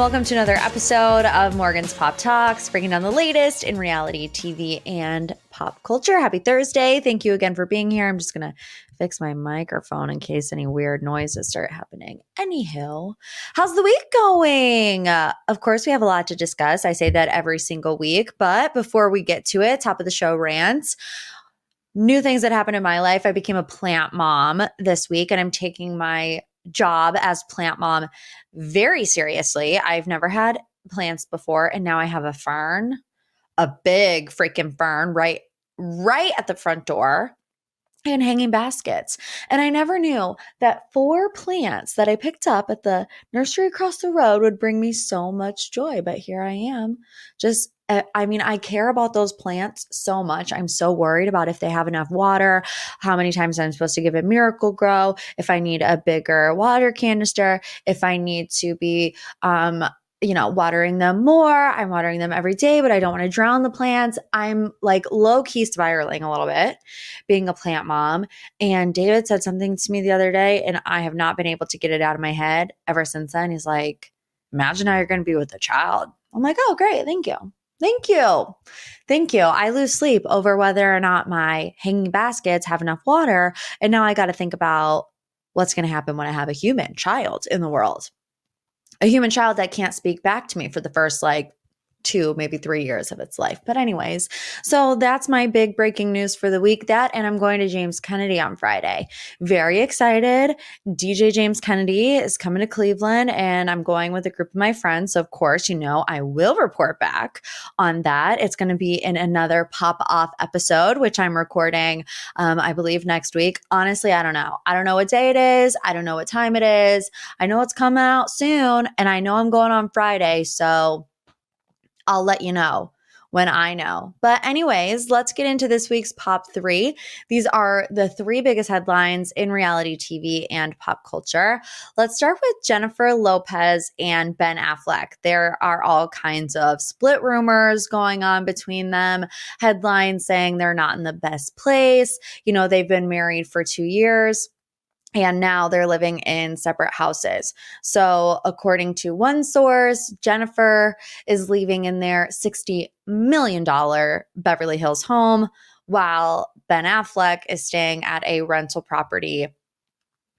welcome to another episode of Morgan's Pop Talks, breaking down the latest in reality TV and pop culture. Happy Thursday. Thank you again for being here. I'm just going to fix my microphone in case any weird noises start happening. Anywho, how's the week going? Of course, we have a lot to discuss. I say that every single week, but before we get to it, top of the show rants. New things that happened in my life. I became a plant mom this week, and I'm taking my job as plant mom very seriously. I've never had plants before, and now I have a fern, a big freaking fern right at the front door, and hanging baskets. And I never knew that 4 plants that I picked up at the nursery across the road would bring me so much joy. But here I am. I care about those plants so much. I'm so worried about if they have enough water, how many times I'm supposed to give it Miracle Grow, if I need a bigger water canister, if I need to be watering them more. I'm watering them every day, but I don't want to drown the plants. I'm like low-key spiraling a little bit being a plant mom. And David said something to me the other day, and I have not been able to get it out of my head ever since then. He's like, imagine how you're going to be with a child. I'm like, oh, great. Thank you. Thank you. Thank you. I lose sleep over whether or not my hanging baskets have enough water. And now I got to think about what's going to happen when I have a human child in the world. A human child that can't speak back to me for the first 2, maybe 3 years of its life. But anyways, so that's my big breaking news for the week. That, and I'm going to James Kennedy on Friday. Very excited. DJ James Kennedy is coming to Cleveland, and I'm going with a group of my friends. So of course, I will report back on that. It's going to be in another pop-off episode, which I'm recording, I believe next week. Honestly, I don't know. I don't know what day it is. I don't know what time it is. I know it's coming out soon, and I know I'm going on Friday. So I'll let you know when I know. But anyways, let's get into this week's Pop 3. These are the 3 biggest headlines in reality TV and pop culture. Let's start with Jennifer Lopez and Ben Affleck. There are all kinds of split rumors going on between them, headlines saying they're not in the best place. They've been married for 2 years. And now they're living in separate houses. So according to one source, Jennifer is living in their $60 million Beverly Hills home, while Ben Affleck is staying at a rental property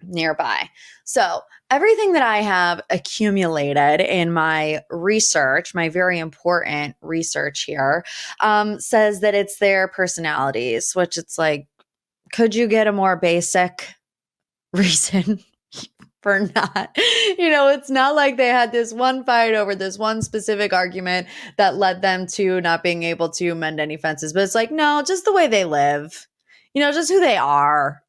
nearby. So everything that I have accumulated in my research, my very important research here, says that it's their personalities, which it's like, could you get a more basic reason for not, it's not like they had this one fight over this one specific argument that led them to not being able to mend any fences. But it's like, no, just the way they live, just who they are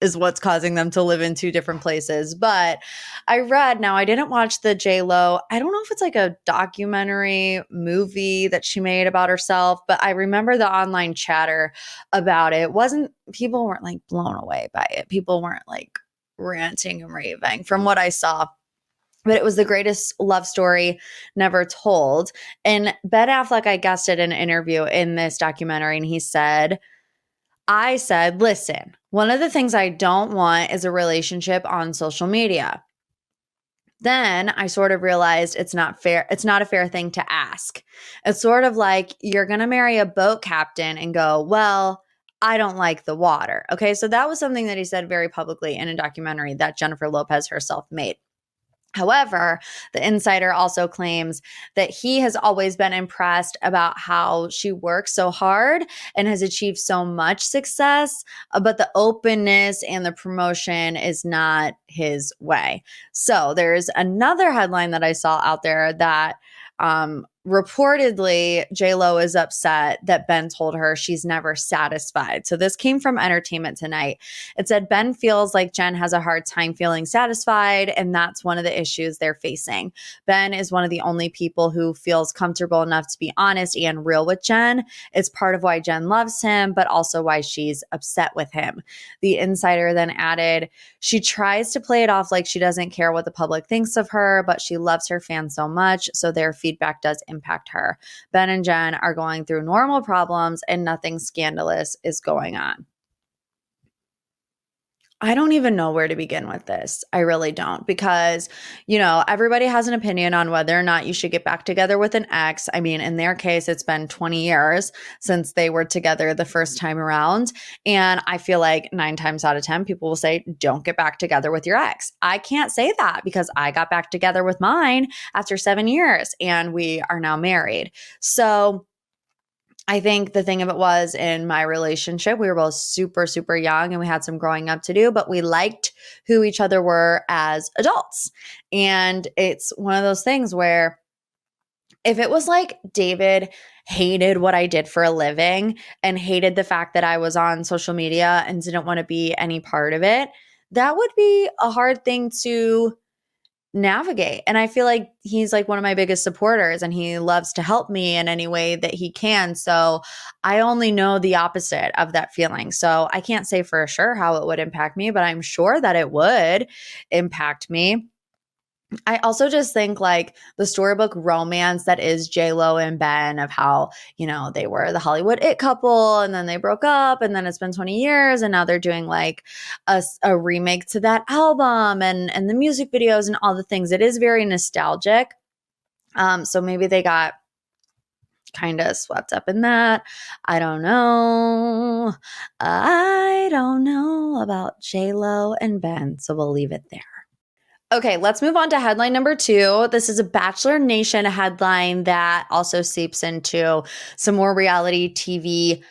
is what's causing them to live in 2 different places. But I read, now I didn't watch the J.Lo, I don't know if it's like a documentary movie that she made about herself, but I remember the online chatter about it. People weren't like blown away by it. People weren't like ranting and raving from what I saw. But it was the greatest love story never told. And Ben Affleck, I guessed at an interview in this documentary, and he said, I said, listen, one of the things I don't want is a relationship on social media. Then I sort of realized it's not fair. It's not a fair thing to ask. It's sort of like you're going to marry a boat captain and go, well, I don't like the water. Okay. So that was something that he said very publicly in a documentary that Jennifer Lopez herself made. However, the insider also claims that he has always been impressed about how she works so hard and has achieved so much success, but the openness and the promotion is not his way. So there's another headline that I saw out there that reportedly, J.Lo is upset that Ben told her she's never satisfied. So this came from Entertainment Tonight. It said Ben feels like Jen has a hard time feeling satisfied, and that's one of the issues they're facing. Ben is one of the only people who feels comfortable enough to be honest and real with Jen. It's part of why Jen loves him, but also why she's upset with him. The insider then added, she tries to play it off like she doesn't care what the public thinks of her, but she loves her fans so much, so their feedback does impact her. Ben and Jen are going through normal problems and nothing scandalous is going on. I don't even know where to begin with this. I really don't because, everybody has an opinion on whether or not you should get back together with an ex. I mean, in their case, it's been 20 years since they were together the first time around. And I feel like 9 times out of 10, people will say, don't get back together with your ex. I can't say that because I got back together with mine after 7 years and we are now married. So, I think the thing of it was in my relationship, we were both super, super young and we had some growing up to do, but we liked who each other were as adults. And it's one of those things where if it was like David hated what I did for a living and hated the fact that I was on social media and didn't want to be any part of it, that would be a hard thing to navigate. And I feel like he's like one of my biggest supporters and he loves to help me in any way that he can. So I only know the opposite of that feeling. So I can't say for sure how it would impact me, but I'm sure that it would impact me. I also just think like the storybook romance that is J.Lo and Ben of how, they were the Hollywood it couple and then they broke up and then it's been 20 years and now they're doing like a remake to that album and the music videos and all the things. It is very nostalgic. So maybe they got kind of swept up in that. I don't know. I don't know about J.Lo and Ben. So we'll leave it there. Okay, let's move on to headline number 2. This is a Bachelor Nation headline that also seeps into some more reality TV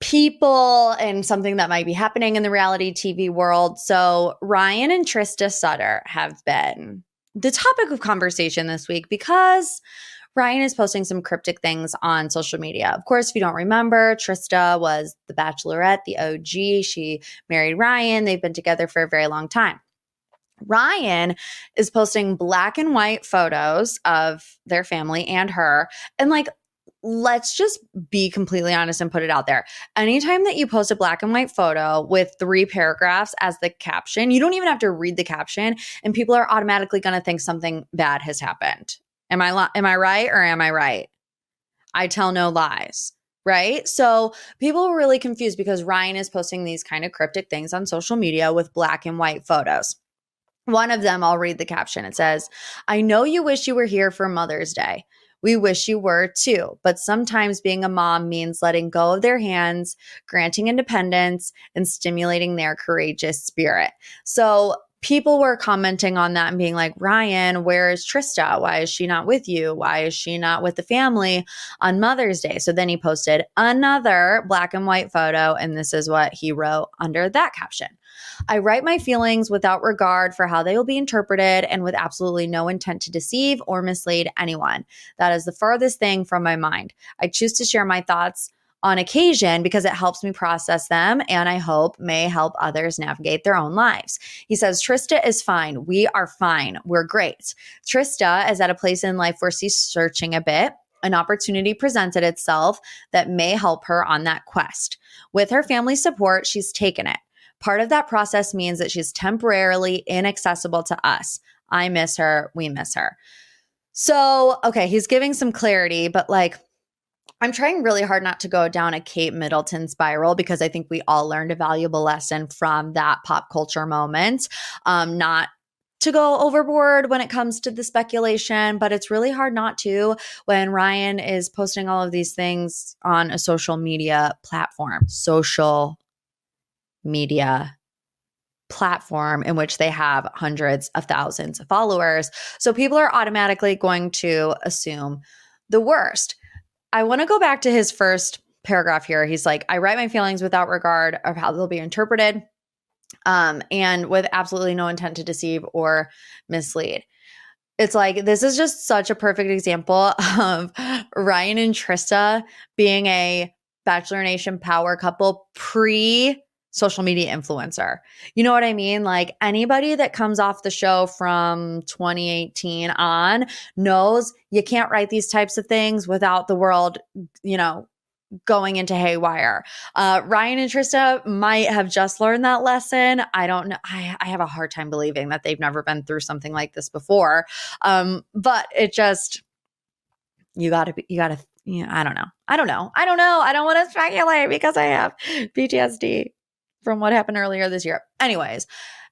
people and something that might be happening in the reality TV world. So Ryan and Trista Sutter have been the topic of conversation this week because Ryan is posting some cryptic things on social media. Of course, if you don't remember, Trista was the Bachelorette, the OG. She married Ryan. They've been together for a very long time. Ryan is posting black and white photos of their family and her. And like, let's just be completely honest and put it out there. Anytime that you post a black and white photo with 3 paragraphs as the caption, you don't even have to read the caption and people are automatically going to think something bad has happened. Am I right or am I right? I tell no lies. Right? So people were really confused because Ryan is posting these kind of cryptic things on social media with black and white photos. One of them, I'll read the caption. It says, I know you wish you were here for Mother's Day. We wish you were too, but sometimes being a mom means letting go of their hands, granting independence, and stimulating their courageous spirit. So people were commenting on that and being like, Ryan, where is Trista? Why is she not with you? Why is she not with the family on Mother's Day? So then he posted another black and white photo, and this is what he wrote under that caption. I write my feelings without regard for how they will be interpreted and with absolutely no intent to deceive or mislead anyone. That is the furthest thing from my mind. I choose to share my thoughts on occasion because it helps me process them and I hope may help others navigate their own lives. He says, Trista is fine. We are fine. We're great. Trista is at a place in life where she's searching a bit. An opportunity presented itself that may help her on that quest. With her family's support, she's taken it. Part of that process means that she's temporarily inaccessible to us. I miss her. We miss her. So, okay, he's giving some clarity, but like, I'm trying really hard not to go down a Kate Middleton spiral because I think we all learned a valuable lesson from that pop culture moment. Not to go overboard when it comes to the speculation, but it's really hard not to when Ryan is posting all of these things on a social media platform in which they have hundreds of thousands of followers. So people are automatically going to assume the worst. I want to go back to his first paragraph here. He's like, I write my feelings without regard of how they'll be interpreted, and with absolutely no intent to deceive or mislead. It's like, this is just such a perfect example of Ryan and Trista being a Bachelor Nation power couple pre-social media influencer. You know what I mean? Like anybody that comes off the show from 2018 on knows you can't write these types of things without the world, going into haywire. Ryan and Trista might have just learned that lesson. I don't know. I have a hard time believing that they've never been through something like this before. But it just, I don't know. I don't want to speculate because I have PTSD. from what happened earlier this year. Anyways,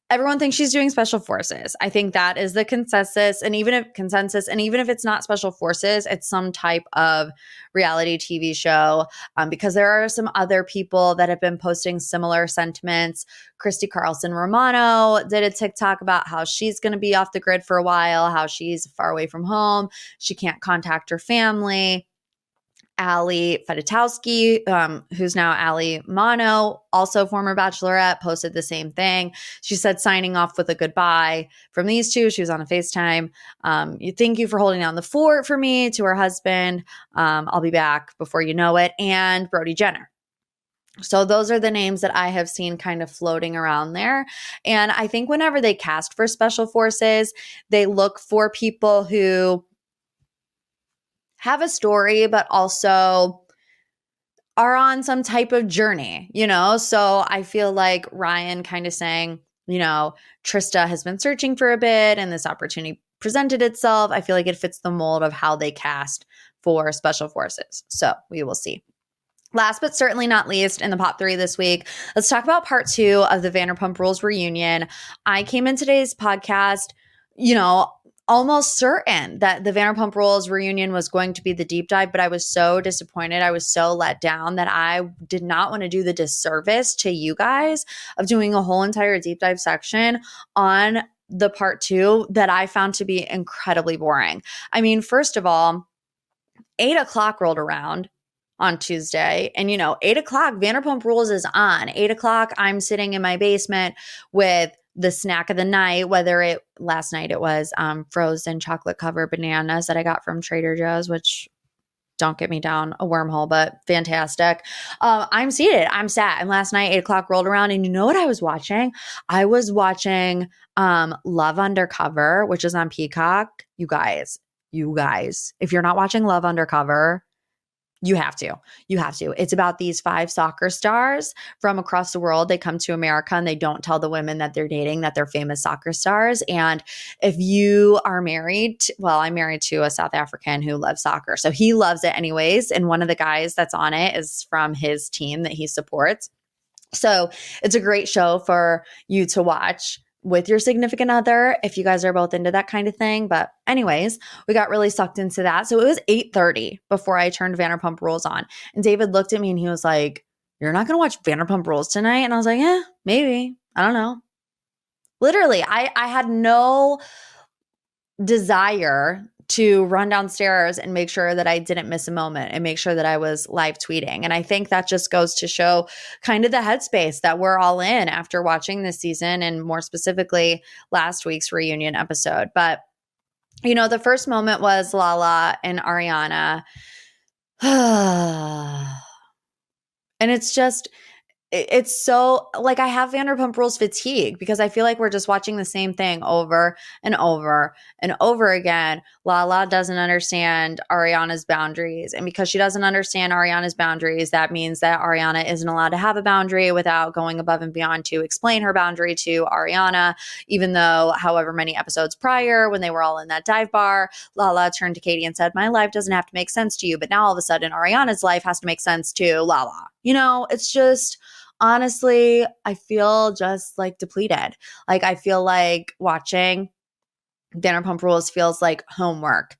everyone thinks she's doing special forces. I think that is the consensus. And even if it's not special forces, it's some type of reality TV show, because there are some other people that have been posting similar sentiments. Christy Carlson Romano did a TikTok about how she's going to be off the grid for a while, how she's far away from home. She can't contact her family. Ali Fedotowsky, who's now Ali Mono, also former Bachelorette, posted the same thing. She said, signing off with a goodbye from these two. She was on a FaceTime. Thank you for holding down the fort for me, to her husband. I'll be back before you know it. And Brody Jenner. So those are the names that I have seen kind of floating around there. And I think whenever they cast for special forces, they look for people who have a story, but also are on some type of journey, So I feel like Ryan kind of saying, Trista has been searching for a bit and this opportunity presented itself. I feel like it fits the mold of how they cast for special forces. So we will see. Last but certainly not least, in the Pop 3 this week, let's talk about part 2 of the Vanderpump Rules reunion. I came in today's podcast, almost certain that the Vanderpump Rules reunion was going to be the deep dive, but I was so disappointed. I was so let down that I did not want to do the disservice to you guys of doing a whole entire deep dive section on the part 2 that I found to be incredibly boring. I mean, first of all, 8:00 rolled around on Tuesday. And 8:00, Vanderpump Rules is on. 8:00, I'm sitting in my basement with the snack of the night, last night it was frozen chocolate covered bananas that I got from Trader Joe's, which, don't get me down a wormhole, but fantastic. I'm seated, I'm sat. And last night, 8:00 rolled around. And you know what I was watching? I was watching Love Undercover, which is on Peacock. You guys, if you're not watching Love Undercover, you have to. It's about these 5 soccer stars from across the world. They come to America and they don't tell the women that they're dating that they're famous soccer stars. And if you are married, I'm married to a South African who loves soccer. So he loves it anyways. And one of the guys that's on it is from his team that he supports. So it's a great show for you to watch with your significant other if you guys are both into that kind of thing. But anyways, we got really sucked into that. So it was 8:30 before I turned Vanderpump Rules on. And David looked at me and he was like, "You're not going to watch Vanderpump Rules tonight?" And I was like, "Yeah, maybe. I don't know." Literally, I had no desire to run downstairs and make sure that I didn't miss a moment and make sure that I was live tweeting. And I think that just goes to show kind of the headspace that we're all in after watching this season, and more specifically last week's reunion episode. But, the first moment was Lala and Ariana. And it's so, like, I have Vanderpump Rules fatigue because I feel like we're just watching the same thing over and over and over again. Lala doesn't understand Ariana's boundaries. And because she doesn't understand Ariana's boundaries, that means that Ariana isn't allowed to have a boundary without going above and beyond to explain her boundary to Ariana, even though however many episodes prior, when they were all in that dive bar, Lala turned to Katie and said, "My life doesn't have to make sense to you." But now all of a sudden, Ariana's life has to make sense to Lala. It's just... honestly, I feel just like depleted. Like, I feel like watching Vanderpump Rules feels like homework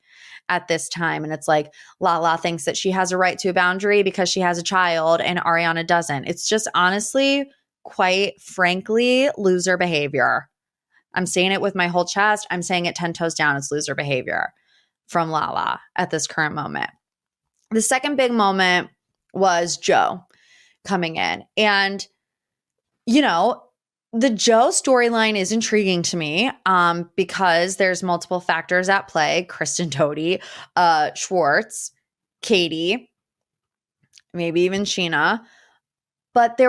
at this time. And it's like Lala thinks that she has a right to a boundary because she has a child and Ariana doesn't. It's just honestly, quite frankly, loser behavior. I'm saying it with my whole chest. I'm saying it 10 toes down. It's loser behavior from Lala at this current moment. The second big moment was Joe coming in. And, the Joe storyline is intriguing to me because there's multiple factors at play. Kristen Doty, Schwartz, Katie, maybe even Sheena. But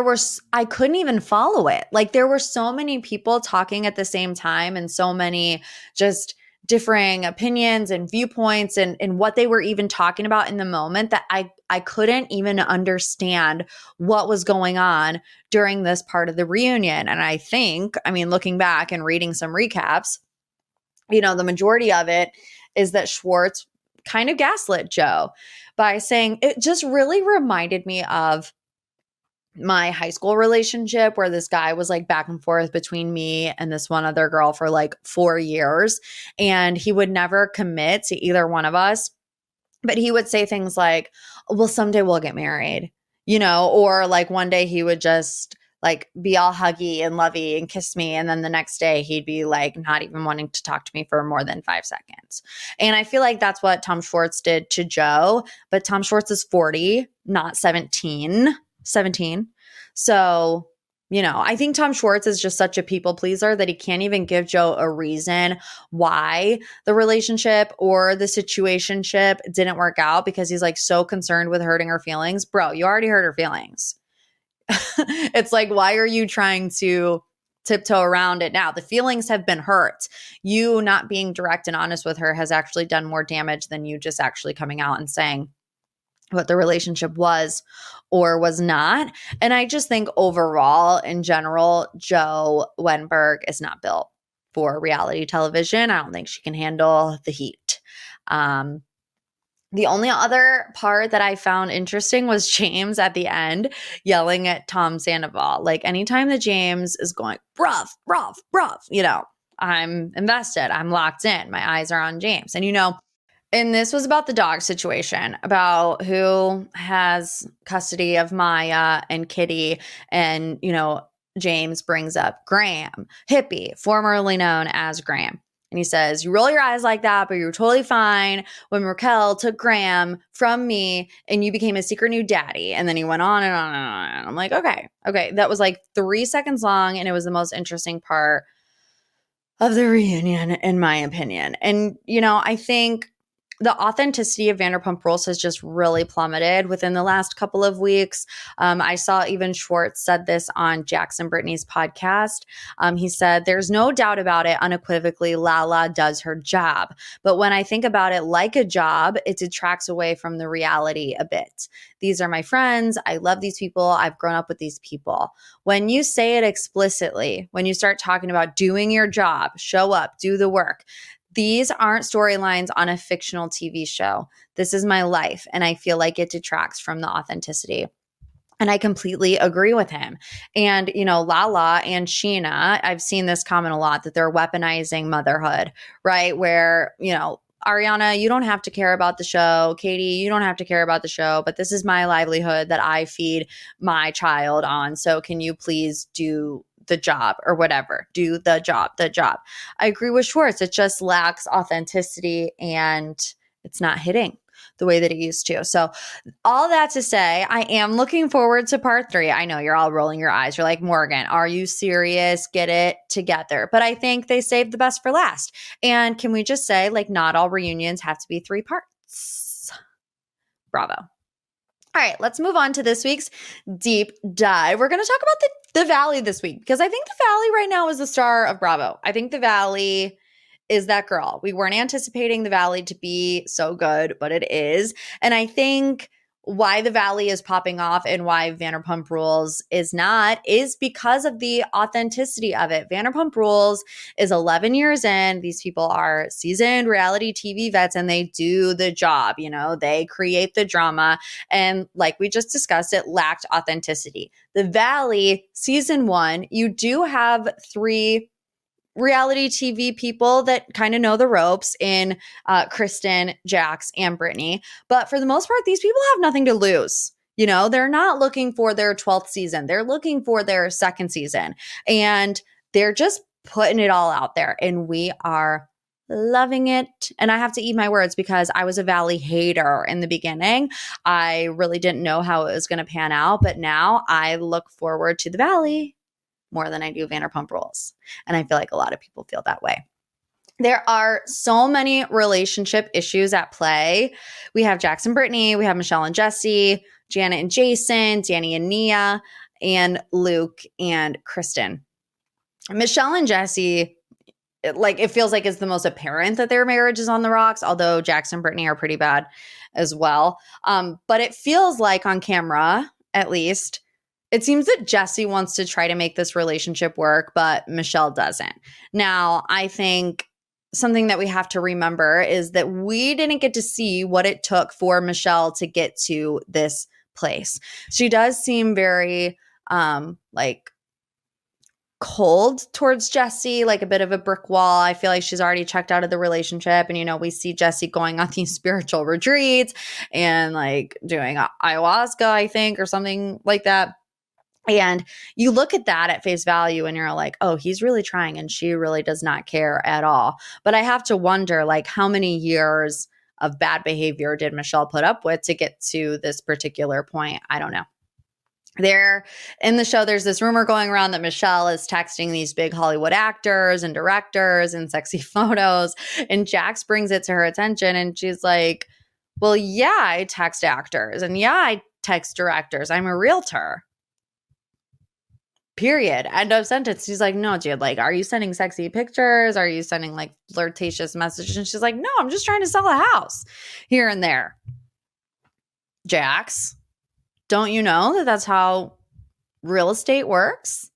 I couldn't even follow it. Like, there were so many people talking at the same time and so many just differing opinions and viewpoints and what they were even talking about in the moment that I couldn't even understand what was going on during this part of the reunion. And I think, looking back and reading some recaps, the majority of it is that Schwartz kind of gaslit Joe by saying, it just really reminded me of my high school relationship where this guy was like back and forth between me and this one other girl for like 4 years. And he would never commit to either one of us. But he would say things like, well, someday we'll get married, or like one day he would just like be all huggy and lovey and kiss me. And then the next day he'd be like not even wanting to talk to me for more than 5 seconds. And I feel like that's what Tom Schwartz did to Joe. But Tom Schwartz is 40, not 17. So, I think Tom Schwartz is just such a people pleaser that he can't even give Joe a reason why the relationship or the situationship didn't work out, because he's like so concerned with hurting her feelings. Bro, you already hurt her feelings. It's like, why are you trying to tiptoe around it now? The feelings have been hurt. You not being direct and honest with her has actually done more damage than you just actually coming out and saying what the relationship was or was not. And I just think overall, in general, Joe Wenberg is not built for reality television. I don't think she can handle the heat. The only other part that I found interesting was James at the end yelling at Tom Sandoval. Like anytime that James is going, bruv, bruv, bruv, I'm invested. I'm locked in. My eyes are on James. And this was about the dog situation, about who has custody of Maya and Kitty. And, James brings up Graham, hippie, formerly known as Graham. And he says, you roll your eyes like that, but you were totally fine when Raquel took Graham from me and you became a secret new daddy. And then he went on and on and on. And I'm like, okay. That was like 3 seconds long. And it was the most interesting part of the reunion, in my opinion. And, I think the authenticity of Vanderpump Rules has just really plummeted within the last couple of weeks. I saw even Schwartz said this on Jackson Brittany's podcast. He said, there's no doubt about it, unequivocally, Lala does her job. But when I think about it like a job, it detracts away from the reality a bit. These are my friends. I love these people. I've grown up with these people. When you say it explicitly, when you start talking about doing your job, show up, do the work, these aren't storylines on a fictional TV show. This is my life. And I feel like it detracts from the authenticity. And I completely agree with him. And, Lala and Sheena, I've seen this comment a lot, that they're weaponizing motherhood, right? Where, Ariana, you don't have to care about the show. Katie, you don't have to care about the show, but this is my livelihood that I feed my child on. So can you please do the job or whatever? Do the job. I agree with Schwartz. It just lacks authenticity and it's not hitting the way that it used to. So all that to say, I am looking forward to part 3. I know you're all rolling your eyes. You're like, Morgan, are you serious? Get it together. But I think they saved the best for last. And can we just say, like, not all reunions have to be 3 parts. Bravo. All right, let's move on to this week's deep dive. We're going to talk about the Valley this week, because I think the Valley right now is the star of Bravo. I think the Valley is that girl. We weren't anticipating the Valley to be so good, but it is. And I think why the Valley is popping off and why Vanderpump Rules is not is because of the authenticity of it. Vanderpump Rules is 11 years in. These people are seasoned reality TV vets and they do the job. They create the drama. And like we just discussed, it lacked authenticity. The Valley, season 1, you do have 3 reality TV people that kind of know the ropes in Kristen, Jax, and Brittany. But for the most part, these people have nothing to lose. They're not looking for their 12th season. They're looking for their 2nd season. And they're just putting it all out there. And we are loving it. And I have to eat my words because I was a Valley hater in the beginning. I really didn't know how it was going to pan out. But now I look forward to the Valley more than I do Vanderpump Rules. And I feel like a lot of people feel that way. There are so many relationship issues at play. We have Jax and Brittany, we have Michelle and Jesse, Janet and Jason, Danny and Nia, and Luke and Kristen. Michelle and Jesse, it feels like it's the most apparent that their marriage is on the rocks, although Jax and Brittany are pretty bad as well. But it feels like on camera, at least, it seems that Jesse wants to try to make this relationship work, but Michelle doesn't. Now, I think something that we have to remember is that we didn't get to see what it took for Michelle to get to this place. She does seem very like cold towards Jesse, like a bit of a brick wall. I feel like she's already checked out of the relationship. And, you know, we see Jesse going on these spiritual retreats and like doing ayahuasca, I think, or something like that. And you look at that at face value and you're like, oh, he's really trying and she really does not care at all. But I have to wonder, like, how many years of bad behavior did Michelle put up with to get to this particular point? I don't know. There in the show, there's this rumor going around that Michelle is texting these big Hollywood actors and directors and sexy photos. And Jax brings it to her attention and she's like, well, yeah, I text actors and yeah, I text directors. I'm a realtor. Period. End of sentence. She's like, no, dude, like, are you sending sexy pictures? Are you sending like flirtatious messages? And she's like, no, I'm just trying to sell a house here and there. Jax, don't you know that that's how real estate works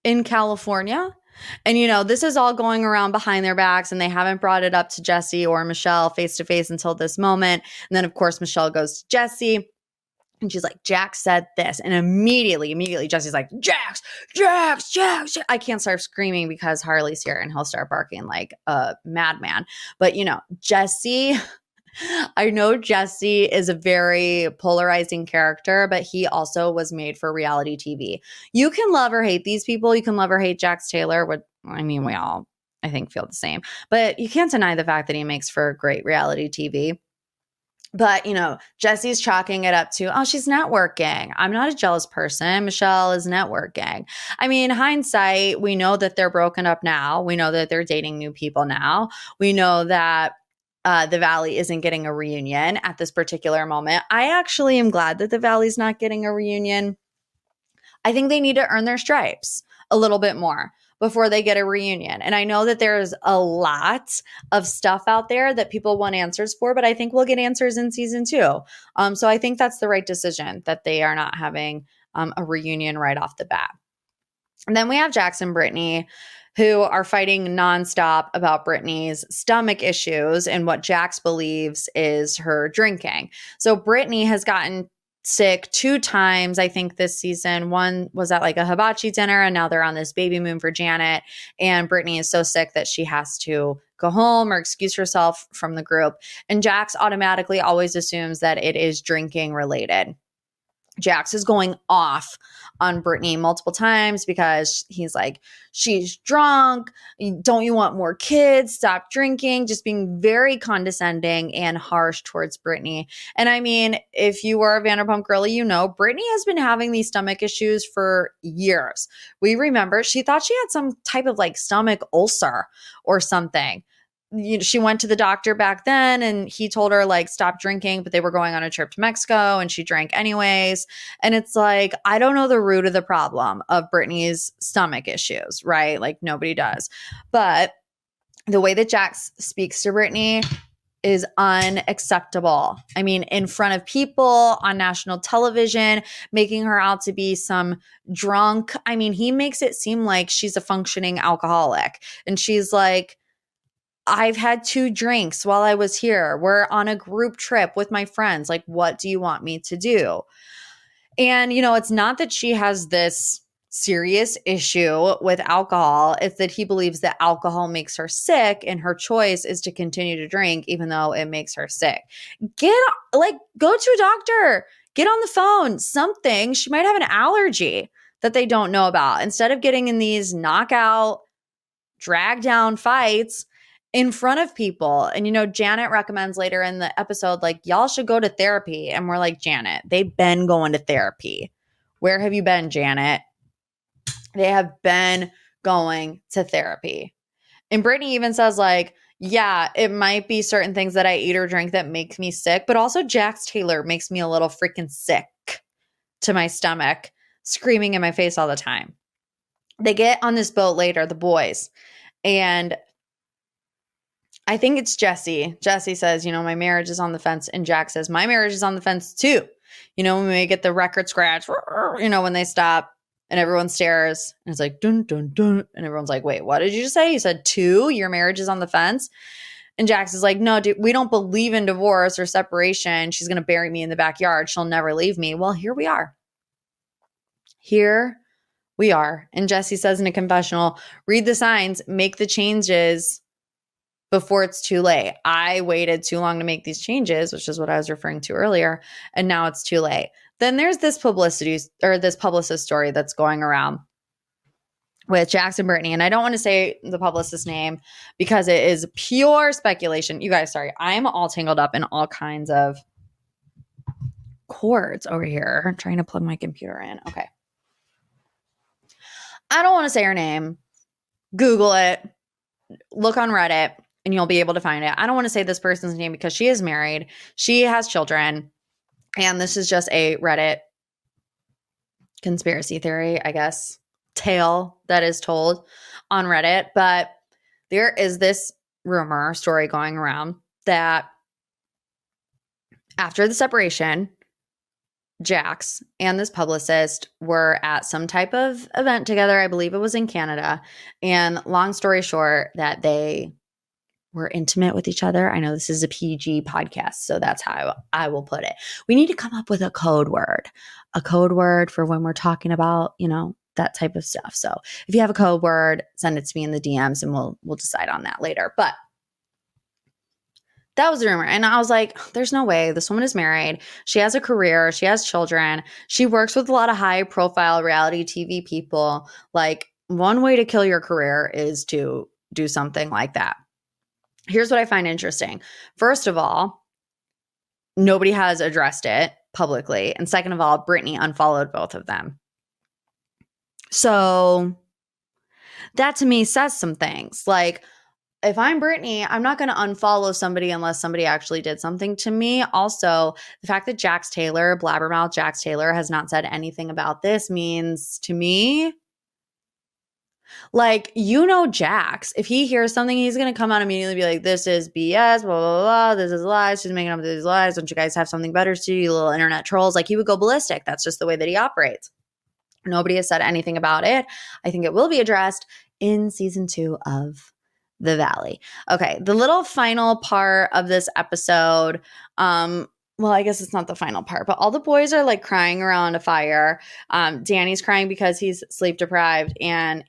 in California? And, you know, this is all going around behind their backs and they haven't brought it up to Jesse or Michelle face to face until this moment. And then, of course, Michelle goes to Jesse and she's like, Jax said this. And immediately, Jesse's like, Jax. I can't start screaming because Harley's here and he'll start barking like a madman. But, you know, Jesse... I know Jesse is a very polarizing character, but he also was made for reality TV. You can love or hate these people. You can love or hate Jax Taylor. We all, I think, feel the same. But you can't deny the fact that he makes for great reality TV. But, you know, Jesse's chalking it up to, oh, she's networking. I'm not a jealous person. Michelle is networking. I mean, hindsight, we know that they're broken up now. We know that they're dating new people now. We know that the Valley isn't getting a reunion at this particular moment. I actually am glad that the Valley's not getting a reunion. I think they need to earn their stripes a little bit more before they get a reunion. And I know that there's a lot of stuff out there that people want answers for, but I think we'll get answers in season 2. So I think that's the right decision that they are not having a reunion right off the bat. And then we have Jax and Brittany, who are fighting nonstop about Brittany's stomach issues and what Jax believes is her drinking. So Brittany has gotten sick 2 times, I think, this season. One was at like a hibachi dinner, and now they're on this baby moon for Janet. And Brittany is so sick that she has to go home or excuse herself from the group. And Jax automatically always assumes that it is drinking related. Jax is going off on Brittany multiple times because he's like, she's drunk. Don't you want more kids? Stop drinking. Just being very condescending and harsh towards Brittany. And I mean, if you were a Vanderpump girly, you know, Brittany has been having these stomach issues for years. We remember she thought she had some type of like stomach ulcer or something. She went to the doctor back then and he told her like stop drinking, but they were going on a trip to Mexico and she drank anyways. And it's like, I don't know the root of the problem of Brittany's stomach issues, right? Like nobody does. But the way that Jax speaks to Brittany is unacceptable. I mean, in front of people on national television, making her out to be some drunk. I mean, he makes it seem like she's a functioning alcoholic. And she's like, I've had 2 drinks while I was here. We're on a group trip with my friends. Like, what do you want me to do? And, you know, it's not that she has this serious issue with alcohol. It's that he believes that alcohol makes her sick and her choice is to continue to drink even though it makes her sick. Go to a doctor. Get on the phone. Something. She might have an allergy that they don't know about. Instead of getting in these knockout, drag down fights in front of people. And, you know, Janet recommends later in the episode, like, y'all should go to therapy. And we're like, Janet, they've been going to therapy. Where have you been, Janet? They have been going to therapy. And Brittany even says, like, yeah, it might be certain things that I eat or drink that make me sick, but also Jax Taylor makes me a little freaking sick to my stomach, screaming in my face all the time. They get on this boat later, the boys, and I think it's Jesse. Jesse says, you know, my marriage is on the fence. And Jax says, my marriage is on the fence too. You know, when we get the record scratch, you know, when they stop and everyone stares and it's like, dun, dun, dun. And everyone's like, wait, what did you just say? You said 2, your marriage is on the fence. And Jax is like, no, dude, we don't believe in divorce or separation. She's going to bury me in the backyard. She'll never leave me. Well, here we are. Here we are. And Jesse says in a confessional, read the signs, make the changes before it's too late. I waited too long to make these changes, which is what I was referring to earlier, and now it's too late. Then there's this publicist story that's going around with Jackson Brittany. And I don't want to say the publicist's name because it is pure speculation. You guys, sorry, I'm all tangled up in all kinds of cords over here. I'm trying to plug my computer in. Okay. I don't want to say her name. Google it. Look on Reddit and you'll be able to find it. I don't want to say this person's name because she is married. She has children. And this is just a Reddit conspiracy theory, I guess, tale that is told on Reddit. But there is this rumor story going around that after the separation, Jax and this publicist were at some type of event together. I believe it was in Canada. And long story short, that they were intimate with each other. I know this is a PG podcast, so that's how I will put it. We need to come up with a code word for when we're talking about, that type of stuff. So if you have a code word, send it to me in the DMs and we'll decide on that later. But that was a rumor. And I was like, there's no way. This woman is married. She has a career. She has children. She works with a lot of high profile reality TV people. Like, one way to kill your career is to do something like that. Here's what I find interesting. First of all, nobody has addressed it publicly. And second of all, Brittany unfollowed both of them. So that to me says some things. Like, if I'm Brittany, I'm not going to unfollow somebody unless somebody actually did something to me. Also, the fact that blabbermouth Jax Taylor, has not said anything about this means to me, like, Jax, if he hears something, he's going to come out immediately and be like, this is BS, blah, blah, blah, this is lies, she's making up these lies, don't you guys have something better to do, you little internet trolls? Like, he would go ballistic. That's just the way that he operates. Nobody has said anything about it. I think it will be addressed in season 2 of The Valley. Okay, the little final part of this episode, well, I guess it's not the final part, but all the boys are like crying around a fire. Danny's crying because he's sleep deprived and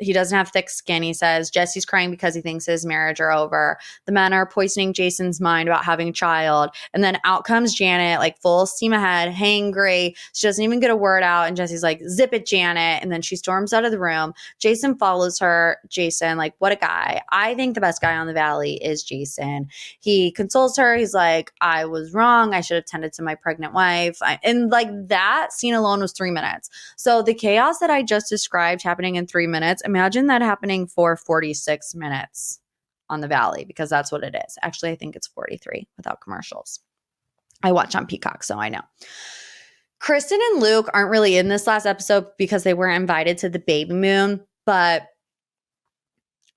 he doesn't have thick skin, he says. Jesse's crying because he thinks his marriage are over. The men are poisoning Jason's mind about having a child. And then out comes Janet, like full steam ahead, hangry. She doesn't even get a word out. And Jesse's like, zip it, Janet. And then she storms out of the room. Jason follows her. Jason, like, what a guy. I think the best guy on the Valley is Jason. He consoles her. He's like, I was wrong. I should have tended to my pregnant wife. And like, that scene alone was 3 minutes. So the chaos that I just described happening in 3 minutes, imagine that happening for 46 minutes on the Valley, because that's what it is. Actually, I think it's 43 without commercials. I watch on Peacock, so I know. Kristen and Luke aren't really in this last episode because they weren't invited to the baby moon, but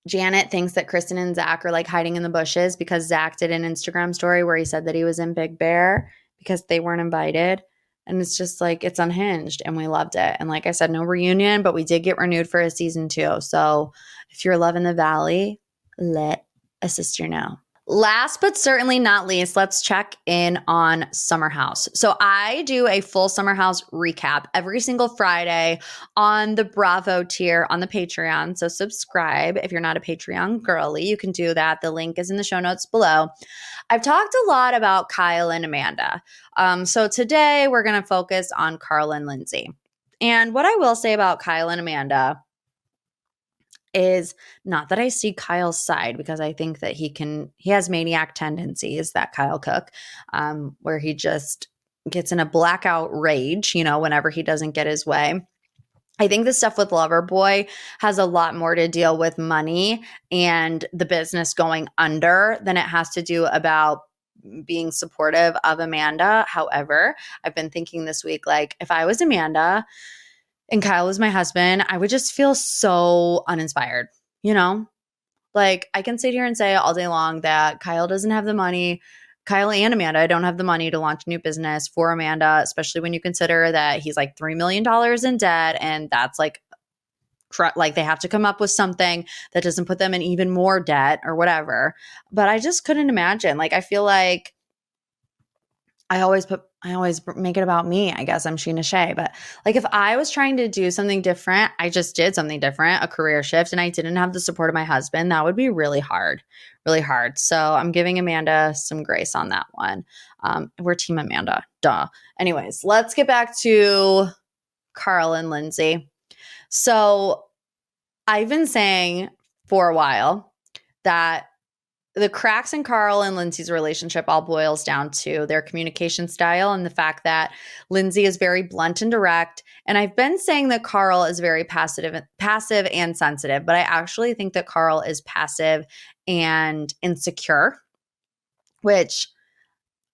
Janet thinks that Kristen and Zach are like hiding in the bushes because Zach did an Instagram story where he said that he was in Big Bear because they weren't invited. And it's just like, it's unhinged and we loved it. And like I said, no reunion, but we did get renewed for a season 2. So if you're loving the Valley, let a sister know. Last but certainly not least, let's check in on Summer House. So I do a full Summer House recap every single Friday on the Bravo tier on the Patreon. So subscribe if you're not a Patreon girly. You can do that. The link is in the show notes below. I've talked a lot about Kyle and Amanda. So today we're going to focus on Carl and Lindsay. And what I will say about Kyle and Amanda is not that I see Kyle's side, because I think that he has maniac tendencies, that Kyle Cook, where he just gets in a blackout rage, whenever he doesn't get his way. I think the stuff with Loverboy has a lot more to deal with money and the business going under than it has to do about being supportive of Amanda. However, I've been thinking this week, like, if I was Amanda and Kyle was my husband, I would just feel so uninspired, Like, I can sit here and say all day long that Kyle doesn't have the money. Kyle and Amanda don't have the money to launch a new business for Amanda, especially when you consider that he's like $3 million in debt. And that's like they have to come up with something that doesn't put them in even more debt or whatever. But I just couldn't imagine. Like, I feel like I always put I always make it about me. I guess I'm Sheena Shea. But like if I was trying to do something different, I just did something different, a career shift, and I didn't have the support of my husband, that would be really hard, really hard. So I'm giving Amanda some grace on that one. We're Team Amanda. Duh. Anyways, let's get back to Carl and Lindsay. So I've been saying for a while that the cracks in Carl and Lindsay's relationship all boils down to their communication style and the fact that Lindsay is very blunt and direct. And I've been saying that Carl is very passive and sensitive, but I actually think that Carl is passive and insecure, which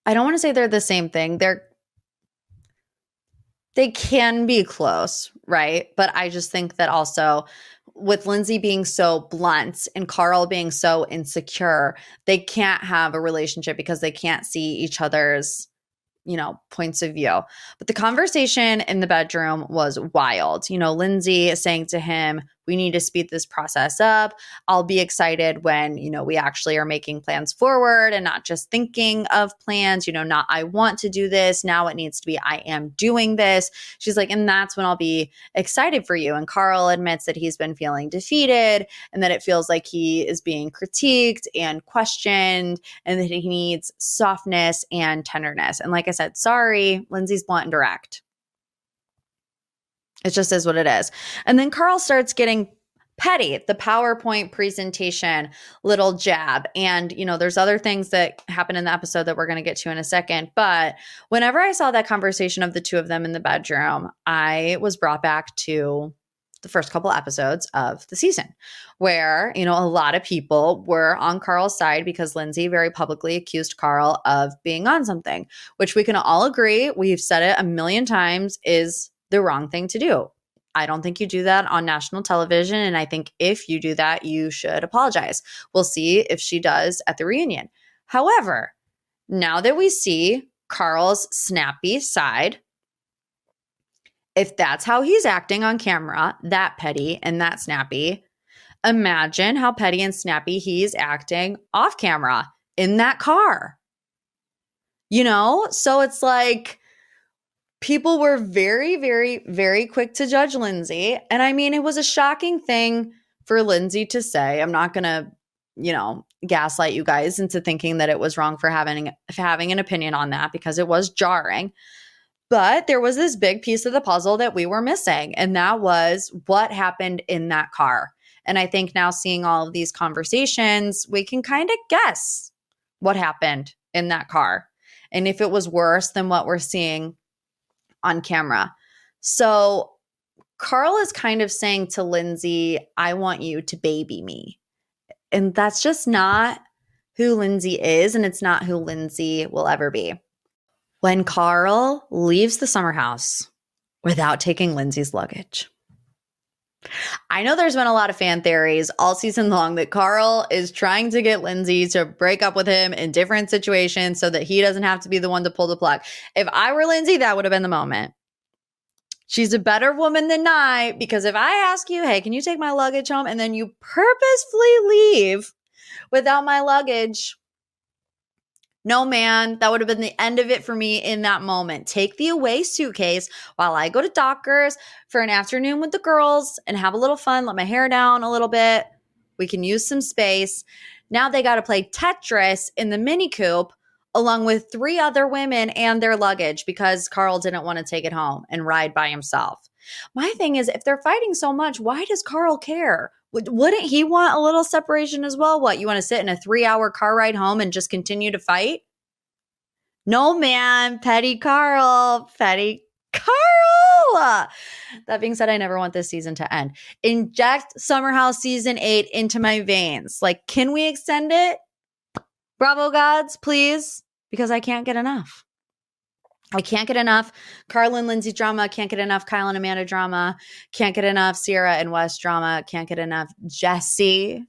I don't want to say they're the same thing. They can be close, right? But I just think that also with Lindsay being so blunt and Carl being so insecure, they can't have a relationship because they can't see each other's, points of view. But the conversation in the bedroom was wild. Lindsay is saying to him, we need to speed this process up. I'll be excited when, we actually are making plans forward and not just thinking of plans, not I want to do this. Now it needs to be I am doing this. She's like, and that's when I'll be excited for you. And Carl admits that he's been feeling defeated and that it feels like he is being critiqued and questioned and that he needs softness and tenderness. And like I said, sorry, Lindsay's blunt and direct. It just is what it is. And then Carl starts getting petty, the PowerPoint presentation, little jab. And, there's other things that happen in the episode that we're going to get to in a second. But whenever I saw that conversation of the two of them in the bedroom, I was brought back to the first couple episodes of the season where, a lot of people were on Carl's side because Lindsay very publicly accused Carl of being on something, which we can all agree, we've said it a million times, is the wrong thing to do. I don't think you do that on national television. And I think if you do that, you should apologize. We'll see if she does at the reunion. However, now that we see Carl's snappy side, if that's how he's acting on camera, that petty and that snappy, imagine how petty and snappy he's acting off camera in that car. So it's like people were very, very, very quick to judge Lindsay. And I mean, it was a shocking thing for Lindsay to say. I'm not going to, gaslight you guys into thinking that it was wrong for having an opinion on that because it was jarring. But there was this big piece of the puzzle that we were missing, and that was what happened in that car. And I think now seeing all of these conversations, we can kind of guess what happened in that car and if it was worse than what we're seeing on camera. So Carl is kind of saying to Lindsay, I want you to baby me. And that's just not who Lindsay is, and it's not who Lindsay will ever be. When Carl leaves the summer house without taking Lindsay's luggage. I know there's been a lot of fan theories all season long that Carl is trying to get Lindsay to break up with him in different situations so that he doesn't have to be the one to pull the plug. If I were Lindsay, that would have been the moment. She's a better woman than I, because if I ask you, hey, can you take my luggage home? And then you purposefully leave without my luggage. No, man, that would have been the end of it for me in that moment. Take the away suitcase while I go to Dockers for an afternoon with the girls and have a little fun, let my hair down a little bit. We can use some space. Now they got to play Tetris in the Mini Coupe along with 3 other women and their luggage because Carl didn't want to take it home and ride by himself. My thing is, if they're fighting so much, why does Carl care? Wouldn't he want a little separation as well? What, you want to sit in a 3-hour car ride home and just continue to fight? No, man, petty Carl. That being said, I never want this season to end. Inject Summer House Season 8 into my veins. Like, can we extend it? Bravo gods, please, because I can't get enough. I can't get enough Carl and Lindsay drama. Can't get enough Kyle and Amanda drama. Can't get enough Sierra and West drama. Can't get enough Jesse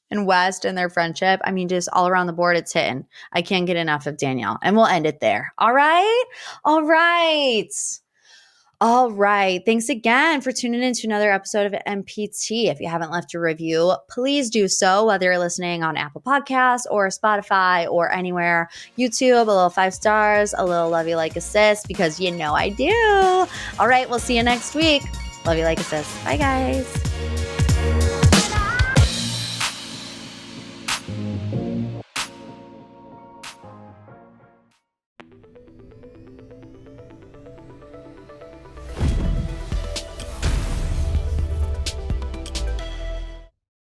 and West and their friendship. I mean, just all around the board, it's hitting. I can't get enough of Danielle. And we'll end it there. All right? All right. All right. Thanks again for tuning in to another episode of MPT. If you haven't left a review, please do so, whether you're listening on Apple Podcasts or Spotify or anywhere. YouTube, a little 5 stars, a little love you like assist, because you know I do. All right. We'll see you next week. Love you like assist. Bye, guys.